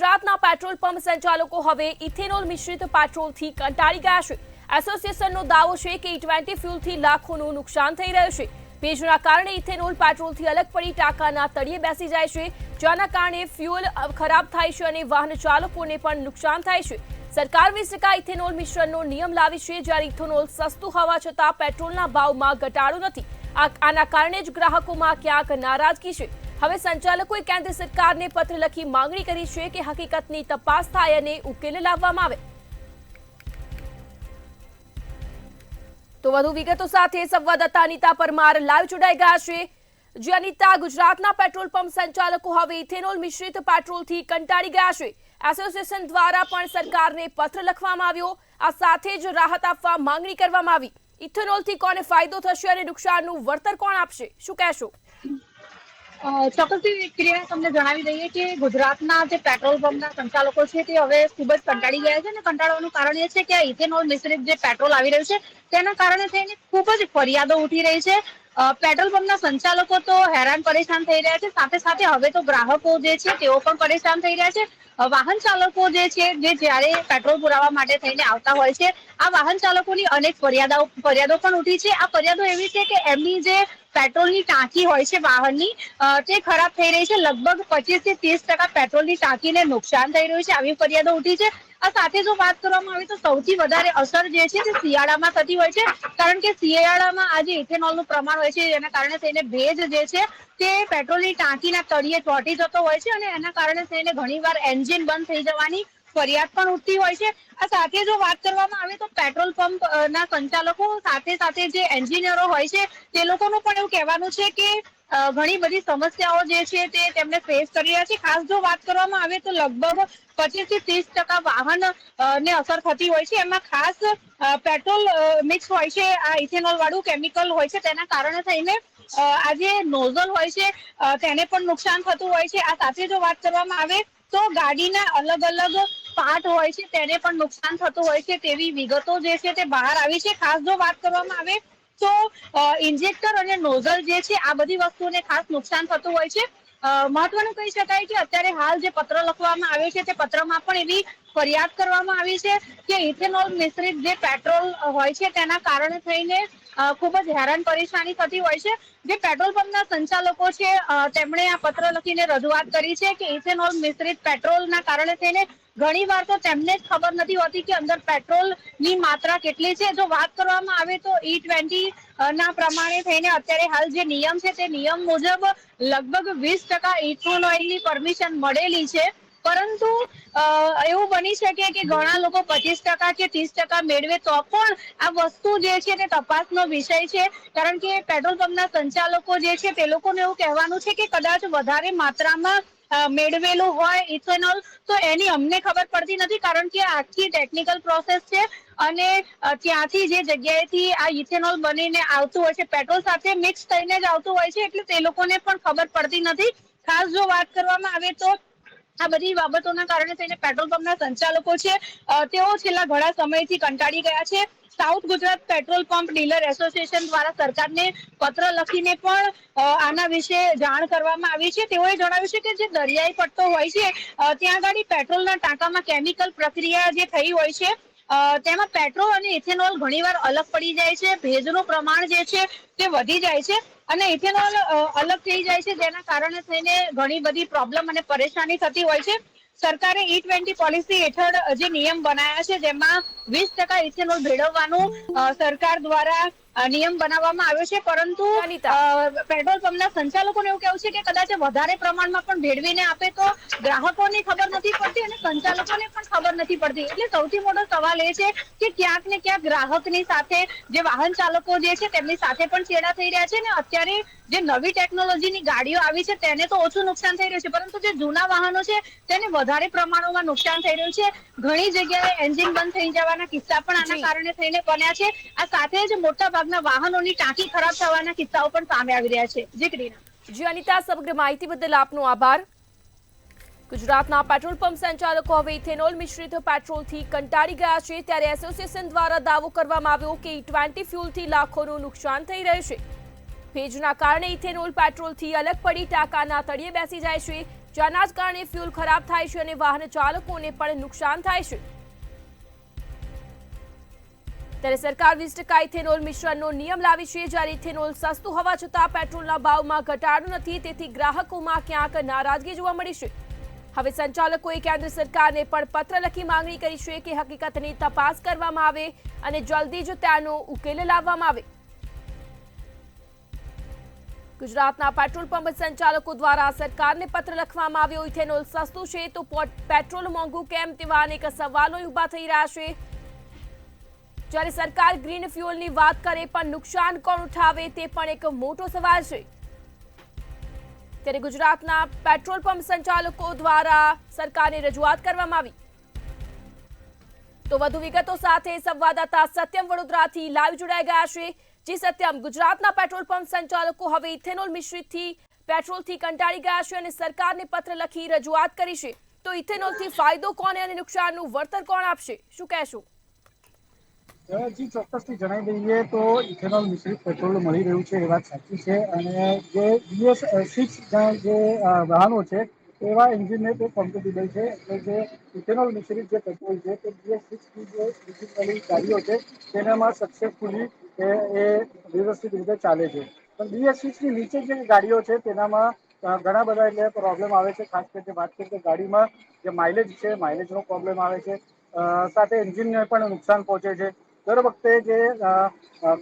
ગુજરાતના petrol pump સંચાલકો હવે ઇથેનોલ મિશ્રિત પેટ્રોલથી કંટાળી ગયા છે। એસોસિએશનનો દાવો છે કે E20 ફ્યુલથી લાખોનું નુકસાન થઈ રહ્યું છે। ભેજના કારણે ઇથેનોલ પેટ્રોલથી અલગ પડી ટાંકાના તળિયે બેસી જાય છે, જેના કારણે ફ્યુઅલ ખરાબ થાય છે અને વાહન ચાલકોને પણ નુકસાન થાય છે। સરકાર 20% ઇથેનોલ મિશ્રણનો નિયમ લાવી છે, જ્યારે ઇથેનોલ સસ્તું હોવા છતાં પેટ્રોલના ભાવમાં ઘટાડો નથી। આના કારણે જ ગ્રાહકોમાં ક્યાંક નારાજગી છે। હવે સંચાલકોએ કેન્દ્ર સરકારને પત્ર લખી માંગણી કરી છે કે હકીકતની તપાસ થાય અને ઉકેલ લાવવામાં આવે। તો વધુ વિગતો સાથે સંવાદદાતા અનિતા પરમાર લાઈવ જોડાઈ ગયા છે। જે અનિતા, ગુજરાતના પેટ્રોલ પંપ સંચાલકો હવે ઇથેનોલ મિશ્રિત પેટ્રોલથી કંટાળી ગયા છે। એસોસિએશન દ્વારા પણ સરકારને પત્ર લખવામાં આવ્યો। આ સાથે જ રાહત આપવા માંગણી કરવામાં આવી। ઇથેનોલથી કોને ફાયદો થશે અને નુકસાનનું વળતર કોણ આપશે, શું કહેશો? ચોક્કસથી ક્રિયા તમને જણાવી દઈએ કે ગુજરાતના જે પેટ્રોલ પંપના સંચાલકો છે તે હવે ખૂબ જ કંટાળી ગયા છે અને કંટાળવાનું કારણ એ છે કે આ ઇથેનોલ મિશ્રિત જે પેટ્રોલ આવી રહ્યું છે તેના કારણે થઈને ખૂબ જ ફરિયાદો ઉઠી રહી છે। પેટ્રોલ પંપના સંચાલકો તો હેરાન પરેશાન થઈ રહ્યા છે, સાથે સાથે હવે તો ગ્રાહકો જે છે તેઓ પણ પરેશાન થઈ રહ્યા છે। વાહન ચાલકો જે છે જે જ્યારે પેટ્રોલ પુરાવા માટે થઈને આવતા હોય છે, આ વાહન ચાલકોની અનેક ફરિયાદો પણ ઉઠી છે। આ ફરિયાદો એવી છે કે એમની જે પેટ્રોલની ટાંકી હોય છે વાહનની તે ખરાબ થઈ રહી છે। લગભગ 25 થી 30% પેટ્રોલની ટાંકીને નુકસાન થઈ રહ્યું છે, આવી ફરિયાદો ઉઠી છે। આ સાથે જો વાત કરવામાં આવે તો સૌથી વધારે અસર જે છે તે શિયાળામાં થતી હોય છે, કારણ કે શિયાળામાં આ જે ઇથેનોલનું પ્રમાણ હોય છે જેના કારણે થઈને ભેજ જે છે તે પેટ્રોલની ટાંકીના તળિયે ચોંટી જતો હોય છે અને એના કારણે થઈને ઘણીવાર એન્જિન બંધ થઈ જવાની ફરિયાદ પણ ઉઠતી હોય છે। આ સાથે જો વાત કરવામાં આવે તો પેટ્રોલ પંપ ના સંચાલકો સાથે જે એન્જિનિયરો હોય છે તે લોકોનું પણ એવું કહેવાનું છે કે ઘણી બધી સમસ્યાઓ જે છે તે તેમને ફેસ કરી રહ્યા છે। ખાસ જો વાત કરવામાં આવે તો લગભગ 25 થી 30% વાહન ને અસર થતી હોય છે, એમાં ખાસ પેટ્રોલ મિક્સ હોય છે, આ ઇથેનોલ વાળું કેમિકલ હોય છે, તેના કારણે થઈને આ જે નોઝલ હોય છે તેને પણ નુકસાન થતું હોય છે। આ સાથે જો વાત કરવામાં આવે તો ગાડીના અલગ અલગ પાર્ટ હોય છે તેને પણ નુકસાન થતું હોય છે, તેવી વિગતો જે છે તે બહાર આવી છે। ખાસ જો વાત કરવામાં આવે તો ઇન્જેક્ટર અને નોઝલ જે છે આ બધી વસ્તુને ખાસ નુકસાન થતું હોય છે। મહત્વનું કહી શકાય કે અત્યારે હાલ જે પત્ર લખવામાં આવે છે તે પત્રમાં પણ એવી ફરિયાદ કરવામાં આવી છે કે ઇથેનોલ મિશ્રિત જે પેટ્રોલ હોય છે તેના કારણે થઈને ખૂબ જ હેરાન પરેશાની થતી હોય છે। જે પેટ્રોલ પંપના સંચાલકો છે તેમણે આ પત્ર લખીને રજૂઆત કરી છે કે ઇથેનોલ મિશ્રિત પેટ્રોલના કારણે થઈને ઘણી વાર તો તેમને જ ખબર નથી હોતી કે અંદર પેટ્રોલની માત્રા કેટલી છે। જો વાત કરવામાં આવે તો E20 ના પ્રમાણે થઈને અત્યારે હાલ જે નિયમ છે તે નિયમ મુજબ લગભગ 20% ઇથેનોલની પરમિશન મળેલી છે, પરંતુ એવું બની શકે કે ઘણા લોકો 25% કે 30% મેળવે તો પણ આ વસ્તુ જે છે તે તપાસનો વિષય છે, કારણ કે પેટ્રોલ પંપના સંચાલકો જે છે તે લોકોને એવું કહેવાનું છે કે કદાચ વધારે માત્રામાં મેળવેલું હોય ઇથેનોલ તો એની અમને ખબર પડતી નથી, કારણ કે આખી ટેકનિકલ પ્રોસેસ છે અને ત્યાંથી જે જગ્યાએથી આ ઇથેનોલ બનીને આવતું હોય છે પેટ્રોલ સાથે મિક્સ થઈને જ આવતું હોય છે, એટલે તે લોકોને પણ ખબર પડતી નથી। ખાસ જો વાત કરવામાં આવે તો આ બધી બાબતોના કારણે થઈને પેટ્રોલ પંપના સંચાલકો છે તેઓ છેલ્લા ઘણા સમયથી કંટાળી ગયા છે। South Gujarat petrol pump dealer association દ્વારા સરકારને પત્ર લખીને પણ આના વિશે જાણ કરવામાં આવી છે। તેઓએ જણાવ્યું છે કે જે દરિયાઈ પટ્ટો હોય છે ત્યાં આગળ પેટ્રોલના ટાંકામાં કેમિકલ પ્રક્રિયા જે થઈ હોય છે તેમાં પેટ્રોલ અને ઇથેનોલ ઘણીવાર અલગ પડી જાય છે, ભેજનું પ્રમાણ જે છે તે વધી જાય છે અને ઇથેનોલ અલગ થઈ જાય છે, જેના કારણે થઈને ઘણી બધી પ્રોબ્લેમ અને પરેશાની થતી હોય છે। સરકારે E20 પોલિસી હેઠળ જે નિયમ બનાવ્યા છે જેમાં 20% ઇથેનોલ ભેળવવાનું સરકાર દ્વારા નિયમ બનાવવામાં આવ્યો છે, પરંતુ અનિતા, પેટ્રોલ પંપના સંચાલકોને એવું કહેવું છે કે કદાચ વધારે પ્રમાણમાં પણ ભેળવીને આપે તો ગ્રાહકોને ખબર નથી પડતી અને સંચાલકોને પણ ખબર નથી પડતી। એટલે સૌથી મોટો સવાલ એ છે કે ક્યાંક ને ક્યાંક ગ્રાહકની સાથે જે વાહન ચાલકો જે છે તેમની સાથે પણ ચેડા થઈ રહ્યા છે ને અત્યારે જે નવી ટેકનોલોજીની ગાડીઓ આવી છે તેને તો ઓછું નુકસાન થઈ રહ્યું છે, પરંતુ જે જૂના વાહનો છે તેને વધારે પ્રમાણમાં નુકસાન થઈ રહ્યું છે। ઘણી જગ્યાએ એન્જિન બંધ થઈ જવાના કિસ્સા પણ આના જી કારણે થઈને બન્યા છે। આ સાથે જ મોટા ભાગના વાહનોની ટાંકી ખરાબ થવાના કિસ્સાઓ પણ સામે આવી રહ્યા છે। જી ક્રીના। જી અનિતા, સમગ્ર માહિતી બદલ આપનો આભાર। ગુજરાતના પેટ્રોલ પંપ સંચાલકો હવે ઇથેનોલ મિશ્રિત પેટ્રોલથી કંટાળી ગયા છે, ત્યારે એસોસિએશન દ્વારા દાવો કરવામાં આવ્યો કે E20 ફ્યુલથી લાખોનું નુકસાન થઈ રહ્યું છે। ભેજના કારણે ઇથેનોલ પેટ્રોલથી અલગ પડી ટાંકાના તળિયે બેસી જાય છે, જેના જ કારણે ફ્યુલ ખરાબ થાય છે અને વાહન ચાલકોને પણ નુકસાન થાય છે। ત્યારે સરકાર 20% ઇથેનોલ મિશ્રણનો નિયમ લાવી છે, જ્યારે ઇથેનોલ સસ્તું હોવા છતાં પેટ્રોલના ભાવમાં ઘટાડો નથી, તેથી ગ્રાહકોમાં ક્યાંક નારાજગી જોવા મળી છે। હવે સંચાલકોએ કેન્દ્ર સરકારને પણ પત્ર લખી માંગણી કરી છે કે હકીકતની તપાસ કરવામાં આવે અને જલ્દી જ તેનો ઉકેલ લાવવામાં આવે। ગુજરાતના પેટ્રોલ પંપ સંચાલકો દ્વારા સરકારને પત્ર લખવામાં આવ્યો। ઇથેનોલ સસ્તું છે તો પેટ્રોલ મોંઘું કેમ, તેવા અનેક સવાલો ઊભા થઈ રહ્યા છે। જ્યારે સરકાર ગ્રીન ફ્યુઅલની વાત કરે પણ નુકસાન કોણ ઉઠાવે, તે પણ એક મોટો સવાલ છે। ત્યારે ગુજરાતના પેટ્રોલ પંપ સંચાલકો દ્વારા સરકારને રજૂઆત કરવામાં આવી। તો વધુ વિગતો સાથે સંવાદદાતા સત્યમ વડોદરાથી લાઈવ જોડાઈ ગયા છે। જી સત્યમ, ગુજરાતના પેટ્રોલ પંપ સંચાલકો હવે ઇથેનોલ મિશ્રિતથી પેટ્રોલથી કંટાળી ગયા છે અને સરકારને પત્ર લખી રજૂઆત કરી છે, તો ઇથેનોલથી ફાયદો કોને અને નુકસાનનું વળતર કોણ આપશે, શું કહેશો? જી ચોક્કસથી જણાવી દઈએ તો ઇથેનોલ મિશ્રિત પેટ્રોલ મળી રહ્યું છે એ વાત સાચી છે, અને જે BS6 જે વાહનો છે એવા એન્જિનને તે કોમ્પિટેબલ છે, એટલે જે ઇથેનોલ મિશ્રિત જે પેટ્રોલ છે તે BS6ની જે ફિઝિકલી ગાડીઓ છે તેનામાં સક્સેસફુલી એ વ્યવસ્થિત રીતે ચાલે છે। પણ BS6ની નીચે જે ગાડીઓ છે તેનામાં ઘણા બધા એટલે પ્રોબ્લેમ આવે છે। ખાસ કરીને વાત કરીએ તો ગાડીમાં જે માઇલેજ છે, માઇલેજનો પ્રોબ્લેમ આવે છે, સાથે એન્જિનને પણ નુકસાન પહોંચે છે। દર વખતે જે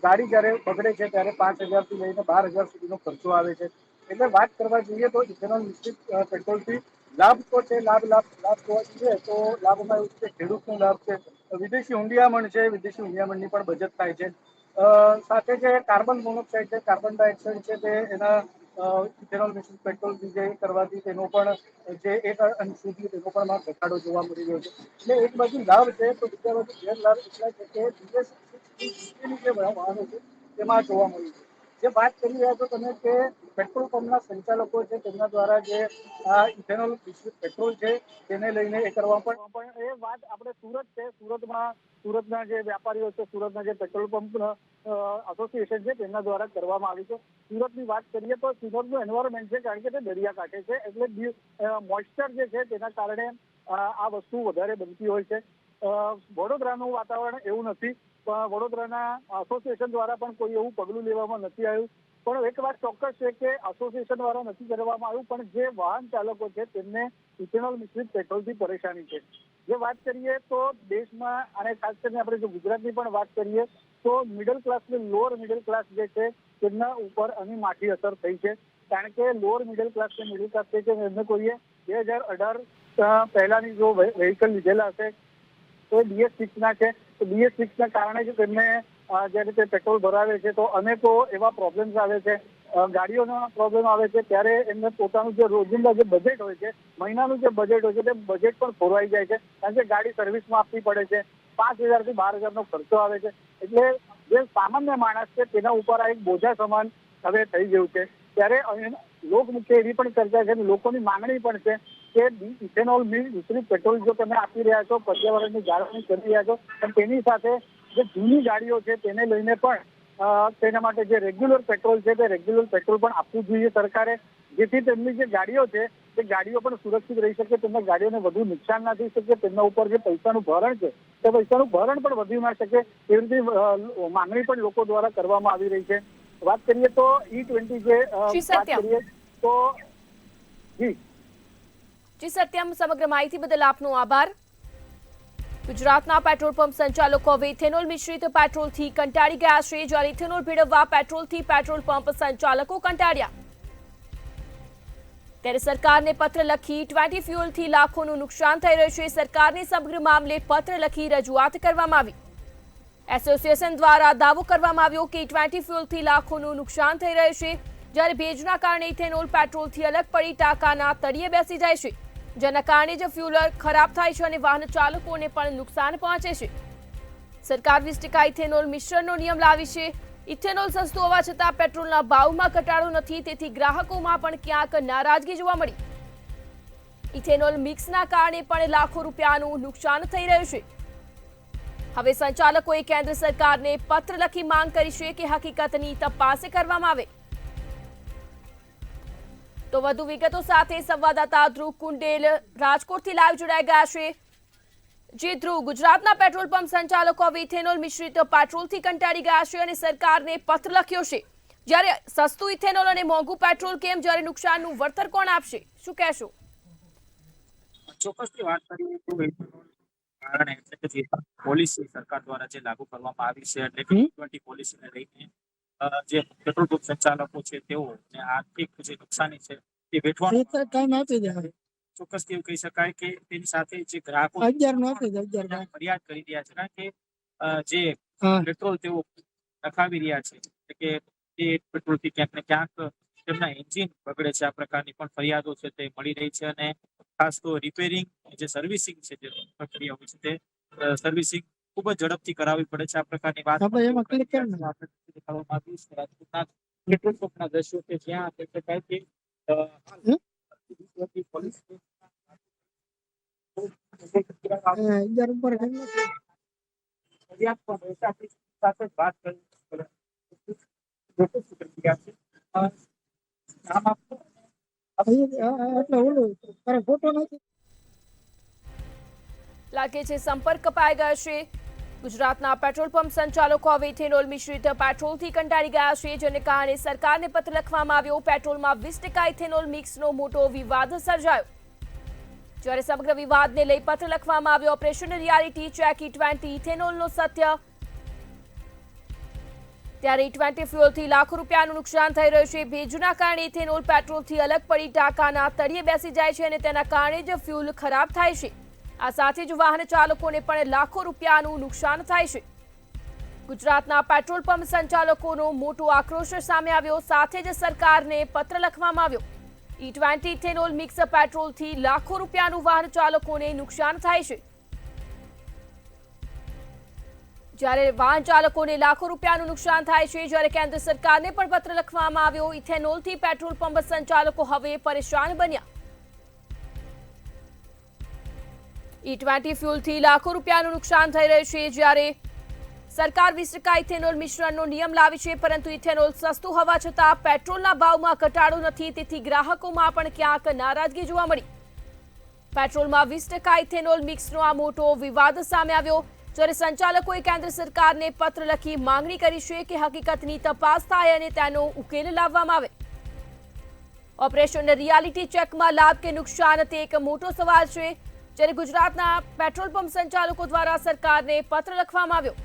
ગાડી જ્યારે બગડે છે ત્યારે 5,000થી લઈને 12,000 સુધીનો ખર્ચો આવે છે। એટલે વાત કરવા જઈએ તો ઇથેનોલ મિશ્રિત પેટ્રોલથી લાભ તો છે, લાભ જોવા જઈએ તો લાભમાં એવું છે કે ખેડૂતનો લાભ છે, વિદેશી હુંડિયામણ છે, વિદેશી હુંડિયામણની પણ બચત થાય છે, સાથે જે કાર્બન મોનોક્સાઇડ છે, કાર્બન ડાયોક્સાઇડ છે, તે એના ઇથેનોલ મિશ્રિત પેટ્રોલથી જે કરવાથી તેનો પણ જે એક અંશ સુધી તેનો પણ ઘટાડો જોવા મળી રહ્યો છે। એટલે એક બાજુ લાભ છે તો બીજા બાજુ ગેરલાભ એટલા છે કે BS6ની જે વાહનો છે તેમાં જોવા મળ્યું છે। જે વાત કરી રહ્યા છો તમે કે પેટ્રોલ પંપના સંચાલકો છે તેમના દ્વારા જે આ ઇથેનોલ મિશ્રિત પેટ્રોલ છે તેને લઈને એ કરવા પણ એ વાત આપણે સુરત છે, સુરતના જે વેપારીઓ છે, સુરતના જે પેટ્રોલ પંપ એસોસિએશન છે તેમના દ્વારા કરવામાં આવી છે। સુરતની વાત કરીએ તો સુરતનું એન્વાયરમેન્ટ છે, કારણ કે તે દરિયાકાંઠે છે, એટલે મોઇસ્ચર જે છે તેના કારણે આ વસ્તુ વધારે બનતી હોય છે। વડોદરાનું વાતાવરણ એવું નથી, પણ વડોદરાના એસોસિએશન દ્વારા પણ કોઈ એવું પગલું લેવામાં નથી આવ્યું। પણ એક વાત ચોક્કસ છે કે એસોસિએશન દ્વારા નથી કરવામાં આવ્યું, પણ જે વાહન ચાલકો છે તેમને ઇથેનોલ મિશ્રિત પેટ્રોલથી પરેશાની છે। જે વાત કરીએ તો દેશમાં, અને ખાસ કરીને આપણે જો ગુજરાતની પણ વાત કરીએ તો મિડલ ક્લાસ ને લોઅર મિડલ ક્લાસ જે છે તેમના ઉપર આની માઠી અસર થઈ છે, કારણ કે લોઅર મિડલ ક્લાસ કે મિડલ ક્લાસ છે એમને કોઈએ 2018 પહેલાની જો વ્હીકલ લીધેલા હશે તો BS6ના છે, તો BS6ના કારણે જ તેમને જ્યારે તે પેટ્રોલ ભરાવે છે તો અનેકો એવા પ્રોબ્લેમ્સ આવે છે, ગાડીઓનો પ્રોબ્લેમ આવે છે, ત્યારે એમને પોતાનું જે રોજિંદા જે બજેટ હોય છે, મહિનાનું જે બજેટ હોય છે તે બજેટ પણ ખોરવાઈ જાય છે, કારણ કે ગાડી સર્વિસમાં આપવી પડે છે, 5,000થી 12,000નો ખર્ચો આવે છે। એટલે જે સામાન્ય માણસ છે તેના ઉપર આ એક બોજા સમાન હવે થઈ ગયું છે। ત્યારે લોકમુખ્ય એવી પણ ચર્ચા છે અને લોકોની માંગણી પણ છે કે ઇથેનોલ મિશ્રિત પેટ્રોલ જો તમે આપી રહ્યા છો, પર્યાવરણની જાળવણી કરી રહ્યા છો, પણ તેની સાથે જે જૂની ગાડીઓ છે તેને લઈને પણ તેના માટે જે રેગ્યુલર પેટ્રોલ છે તે રેગ્યુલર પેટ્રોલ પણ આપવું જોઈએ સરકારે, જેથી તેમની જે ગાડીઓ છે તે ગાડીઓ પણ સુરક્ષિત રહી શકે, તેમના ગાડીઓને વધુ નુકસાન ના થઈ શકે, તેમના ઉપર જે પૈસાનું ભરણ છે તે પૈસાનું ભરણ પણ વધી ના શકે, એવી રીતે માંગણી પણ લોકો દ્વારા કરવામાં આવી રહી છે। વાત કરીએ તો E20 જે વાત કરીએ તો જી સત્યમ, સમગ્ર માહિતી બદલ આપનો આભાર। ગુજરાતના પેટ્રોલ પંપ સંચાલકો હવે ઇથેનોલ મિશ્રિત પેટ્રોલથી કંટાળી ગયા છે, જ્યારે ઇથેનોલ ભેળવવા પેટ્રોલથી પેટ્રોલ પંપ સંચાલકો કંટાળ્યા। ત્યારે સરકારને પત્ર લખી 20 ફ્યુઅલથી લાખોનું નુકસાન થઈ રહ્યું છે। સરકારને સમગ્ર મામલે પત્ર લખી રજૂઆત કરવામાં આવી। એસોસિએશન દ્વારા દાવો કરવામાં આવ્યો કે 20 ફ્યુઅલથી લાખોનું નુકસાન થઈ રહ્યું છે, જ્યારે ભેજના કારણે ઇથેનોલ પેટ્રોલથી અલગ પડી ટાંકાના તળિયે બેસી જાય છે, જેના કારણે જ ફ્યુઅલ ખરાબ થાય છે અને વાહન ચાલકોને પણ નુકસાન પહોંચે છે। સરકાર 20% ઇથેનોલ મિશ્રણનો નિયમ લાવી છે। ઇથેનોલ સસ્તું હોવા છતાં પેટ્રોલના ભાવમાં ઘટાડો નથી, તેથી ગ્રાહકોમાં પણ ક્યાંક નારાજગી જોવા મળી। ઇથેનોલ મિક્સના કારણે પણ લાખો રૂપિયાનું નુકસાન થઈ રહ્યું છે। હવે સંચાલકોએ કેન્દ્ર સરકારને પત્ર લખી માંગ કરી છે કે હકીકતની તપાસ કરવામાં આવે। તો વધુ વિગતો સાથે સંવાદદાતા ધ્રુવ કુંડેલ રાજકોટથી લાઈવ જોડાઈ ગયા છે। જે ધ્રુવ, ગુજરાતના પેટ્રોલ પંપ સંચાલકો હવે ઇથેનોલ મિશ્રિત પેટ્રોલથી કંટાળી ગયા છે અને સરકારને પત્ર લખ્યો છે। જ્યારે સસ્તું ઇથેનોલ અને મોંઘું પેટ્રોલ કેમ, જ્યારે નુકસાનનું વળતર કોણ આપશે, શું કહેશો? ચોક્કસથી વાત કરીએ તો કારણ એટલે કે જે પોલિસી સરકાર દ્વારા જે લાગુ કરવામાં આવી છે એટલે કે E20 પોલિસીને લઈને જે પેટ્રોલ પંપ સંચાલકો છે તેઓને આર્થિક જે નુકસાની છે તે વેઠવાનું ચોક્કસથી એવું કહી શકાય કે તેની સાથે જે ગ્રાહકો ફરિયાદ કરી રહ્યા છે, કારણ કે જે પેટ્રોલ તેઓ નખાવી રહ્યા છે એટલે કે તે પેટ્રોલથી ક્યાંક ને ક્યાંક તેમના એન્જિન બગડે છે, આ પ્રકારની પણ ફરિયાદો છે તે મળી રહી છે। અને ખાસ તો રિપેરિંગ જે સર્વિસિંગ છે જે પ્રક્રિયા હોય છે તે સર્વિસિંગ ખૂબ જ ઝડપથી કરાવવી પડે છે। આ પ્રકારની વાત રાજકોટના પેટ્રોલ પંપના દ્રશ્યો કે જ્યાં કહી શકાય કે સાથે વાત કરી લાગે છે સંપર્ક કપાઈ ગયો છે। ગુજરાતના પેટ્રોલ પંપ સંચાલકો હવે ઇથેનોલ મિશ્રિત પેટ્રોલથી કંટાળી ગયા છે, જેને કારણે સરકારને પત્ર લખવામાં આવ્યો। પેટ્રોલમાં 20% ઇથેનોલ મિક્સનો મોટો વિવાદ સર્જાયો। જ્યારે સમગ્ર વિવાદને લઈ પત્ર લખવામાં આવ્યો। ઓપરેશન રિયાલિટી ચેક E20 ઇથેનોલનો સત્ય, ત્યારે E20 ફ્યુઅલથી લાખો રૂપિયાનું નુકસાન થઈ રહ્યું છે। ભેજના કારણે ઇથેનોલ પેટ્રોલથી અલગ પડી ટાંકાના તળિયે બેસી જાય છે અને તેના કારણે જ ફ્યુઅલ ખરાબ થાય છે। આ સાથે જ વાહન ચાલકોને પણ લાખો રૂપિયાનું નુકસાન થાય છે। ગુજરાતના પેટ્રોલ પંપ સંચાલકોનો મોટો આક્રોશ સામે આવ્યો। સાથે જ સરકારને પત્ર લખવામાં આવ્યો। E20 ઇથેનોલ મિક્સ પેટ્રોલથી લાખો રૂપિયાનું વાહન ચાલકોને નુકસાન થાય છે। જ્યારે વાહન ચાલકોને લાખો રૂપિયાનું નુકસાન થાય છે, જ્યારે કેન્દ્ર સરકારને પણ પત્ર લખવામાં આવ્યો। ઇથેનોલથી પેટ્રોલ પંપ સંચાલકો હવે પરેશાન બન્યા। E20 ફ્યુઅલથી લાખો રૂપિયાનું નુકસાન થઈ રહ્યું છે, જ્યારે સરકાર 20% ઇથેનોલ મિશ્રણનો નિયમ લાવી છે, પરંતુ ઇથેનોલ સસ્તું હોવા છતાં પેટ્રોલના ભાવમાં ઘટાડો નથી, તેથી ગ્રાહકોમાં પણ ક્યાંક નારાજગી જોવા મળી। પેટ્રોલમાં 20% ઇથેનોલ મિક્સનો આ મોટો વિવાદ સામે આવ્યો, જ્યારે સંચાલકોએ કેન્દ્ર સરકારને પત્ર લખી માંગણી કરી છે કે હકીકતની તપાસ થાય અને તેનો ઉકેલ લાવવામાં આવે। ઓપરેશન રિયાલિટી ચેકમાં લાભ કે નુકસાન તે એક મોટો સવાલ છે, જ્યારે ગુજરાતના પેટ્રોલ પંપ સંચાલકો દ્વારા સરકારને પત્ર લખવામાં આવ્યો।